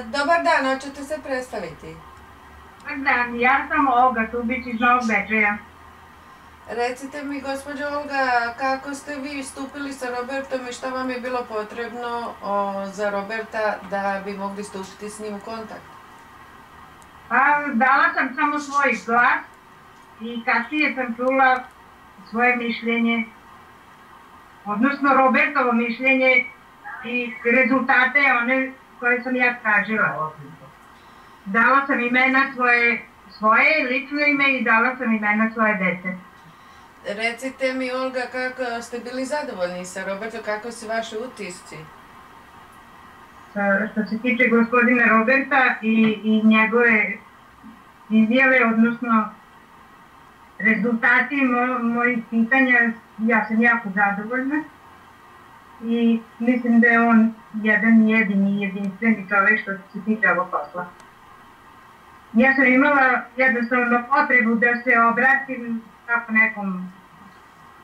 Dobar dan, hoćete se predstaviti? Dobar dan, ja sam Olga Tubić iz Novog Bečeja. Recite mi, gospođo Olga, kako ste vi stupili sa Robertom i šta vam je bilo potrebno za Roberta da bi mogli stupiti s njim u kontakt? Pa, dala sam samo svoj glas i kasnije sam čula svoje mišljenje, odnosno Robertovo mišljenje i rezultate one koje sam ja tražila. Dala sam imena svoje lično ime i dala sam imena svoje dece. Recite mi, Olga, kako ste bili zadovoljni sa Robertom, kako su vaši utisci? Što se tiče gospodina Roberta i njegove izjave, odnosno rezultati mojih pitanja, ja sam jako zadovoljna i mislim da je on jedan jedini jedinstveni čovek što se tiče ovog posla. Ja sam imala jednostavno potrebu da se obratim tako nekom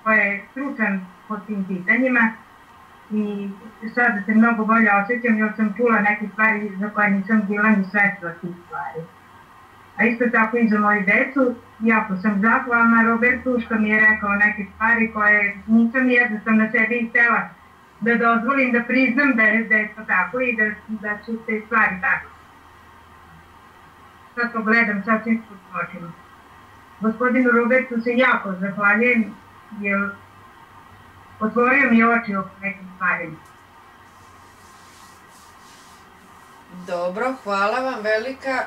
ko je stručan po tim pitanjima i sada se mnogo bolje osjećam jer sam čula neke stvari za koje nisam bila ni svesna tih stvari. A isto tako i za moju decu, jako sam zahvalna Robertu što mi je rekao neke stvari koje nisam jednostavno sebi htela da dozvolim, da priznam da je to tako i da su te stvari tako. Sad to gledam sasvim s očima. Gospodinu Robertu se jako zahvaljujem jer otvorio mi oči oko nekim stvarima. Dobro, hvala vam velika.